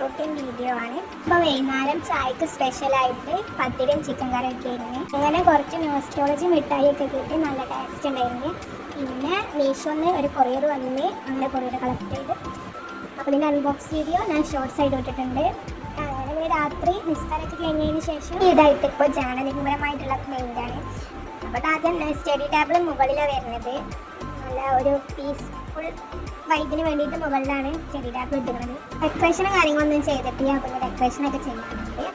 Routine video ആണ്. ഇപ്പോൾ വൈകുന്നേരം ചായക്ക് സ്പെഷ്യലായിട്ട് പത്തിരിയും ചിക്കൻ കറിയൊക്കെ ആയിരുന്നു. അങ്ങനെ കുറച്ച് ന്യൂസ്ട്രോളജി മിഠായിയൊക്കെ കിട്ടി, നല്ല ടേസ്റ്റ് ഉണ്ടായിരുന്നു. പിന്നെ മീഷോന്ന് ഒരു കൊറിയർ വന്ന് അങ്ങനെ കൊറിയർ കളക്ട് ചെയ്ത്, അപ്പോൾ ഇതിൻ്റെ അൺബോക്സ് വീഡിയോ ഞാൻ ഷോർട്സ് ആയിട്ട് ഇട്ടിട്ടുണ്ട്. അങ്ങനെ രാത്രി നിസ്കാരമൊക്കെ കഴിഞ്ഞതിന് ശേഷം ഈടായിട്ട് ഇപ്പോൾ ജേർണലിംഗ് മെയിൻ്റാണ്. അപ്പോൾ ആദ്യം സ്റ്റഡി ടേബിൾ മുകളിലാണ് വരുന്നത്. നല്ല ഒരു പീസ്ഫുൾ വൈബിന് വേണ്ടിയിട്ട് മുകളിലാണ് സ്റ്റഡി ടേബിൾ ഇട്ടുന്നത്. ഡെക്കറേഷനും കാര്യങ്ങളൊന്നും ചെയ്തിട്ടില്ല, അപ്പോൾ ഡെക്കറേഷനൊക്കെ ചെയ്യാനുണ്ട്.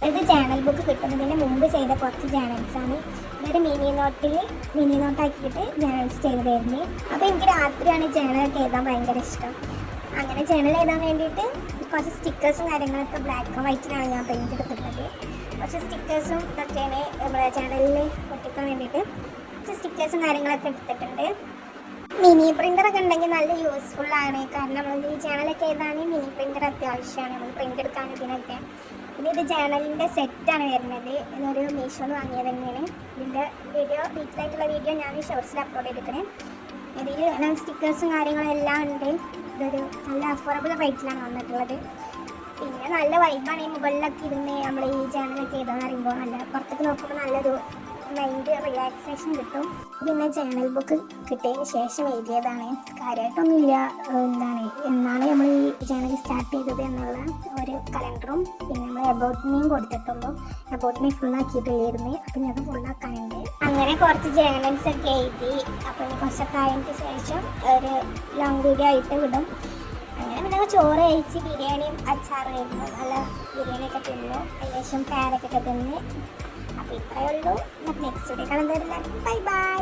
ഇത് ജേണൽ ബുക്ക് കിട്ടുന്നതിന് മുമ്പ് ചെയ്ത കുറച്ച് ജേണൽസാണ്. ഇതൊരു മിനി നോട്ടാക്കിയിട്ട് ജേണൽസ് ചെയ്തതായിരുന്നു. അപ്പോൾ എനിക്ക് രാത്രിയാണ് ജേണലൊക്കെ എഴുതാൻ ഭയങ്കര ഇഷ്ടം. അങ്ങനെ ജേണൽ എഴുതാൻ വേണ്ടിയിട്ട് കുറച്ച് സ്റ്റിക്കേഴ്സും കാര്യങ്ങളൊക്കെ ബ്ലാക്ക് ആൻഡ് വൈറ്റിലാണ് ഞാൻ പെയിൻറ്റ് എടുത്തിട്ടുള്ളത്. കുറച്ച് സ്റ്റിക്കേഴ്സും ഇതൊക്കെയാണ് നമ്മുടെ ജേണലിൽ ഒട്ടിക്കാൻ വേണ്ടിയിട്ട് കുറച്ച് സ്റ്റിക്കേഴ്സും കാര്യങ്ങളൊക്കെ എടുത്തിട്ടുണ്ട്. മിനി പ്രിൻ്ററൊക്കെ ഉണ്ടെങ്കിൽ നല്ല യൂസ്ഫുള്ളാണ്. കാരണം നമ്മൾ ഈ ജേണലൊക്കെ എഴുതാൻ മിനി പ്രിൻ്റർ അത്യാവശ്യമാണ്, നമ്മൾ പ്രിൻ്റ് എടുക്കാൻ ഇതിനൊക്കെ. പിന്നെ ഇത് ജേണലിൻ്റെ സെറ്റാണ് വരുന്നത്. ഇതൊരു മീഷോന്ന് വാങ്ങിയത് തന്നെയാണ്. ഇതിൻ്റെ ഡീറ്റെയിൽ ആയിട്ടുള്ള വീഡിയോ ഞാൻ ഷോർട്സിൽ അപ്ലോഡ് ചെയ്തിരിക്കണേ. ഇതിൽ സ്റ്റിക്കേഴ്സും കാര്യങ്ങളും എല്ലാം ഉണ്ട്. ഇതൊരു നല്ല അഫോർഡബിൾ റേറ്റിലാണ് വന്നിട്ടുള്ളത്. പിന്നെ നല്ല വൈബാണ്. ഈ മുകളിലൊക്കെ ഇരുന്ന് നമ്മൾ ഈ ജേണലൊക്കെ എഴുതാന്ന് പറയുമ്പോൾ നല്ല പുറത്തേക്ക് നോക്കുമ്പോൾ നല്ലൊരു മൈൻഡ് റിലാക്സേഷൻ കിട്ടും. പിന്നെ ജേണൽ ബുക്ക് കിട്ടിയതിന് ശേഷം എഴുതിയതാണ്. കാര്യമായിട്ടൊന്നുമില്ല, എന്നാണ് നമ്മൾ ഈ ജേണൽ സ്റ്റാർട്ട് ചെയ്തത് എന്നുള്ള ഒരു കലണ്ടറും പിന്നെ നമ്മൾ എബൌട്ട് മീയും കൊടുത്തിട്ടുള്ളൂ. എബൌട്ട് മീ ഫുള്ളാക്കിയിട്ടില്ലായിരുന്നു, അപ്പം ഞാൻ ഫുള്ളാക്കാനുണ്ട്. അങ്ങനെ കുറച്ച് ജേണൽസ് ഒക്കെ എഴുതി. അപ്പോൾ കുറച്ചൊക്കെ ആയതിന് ശേഷം ഒരു ലോങ് വീഡിയോ ആയിട്ട് വിടും. അങ്ങനെ പിന്നെ ചോറ് കഴിച്ച് ബിരിയാണിയും അച്ചാറും ആയിരുന്നു. നല്ല ബിരിയാണിയൊക്കെ തിന്നു, ഏകദേശം പാരക്കൊക്കെ തിന്ന്. അപ്പോൾ ഇത്രയേ ഉള്ളൂ. നെക്സ്റ്റ് വീഡിയോ കാണുന്നവരെല്ലാം ബൈ ബൈ.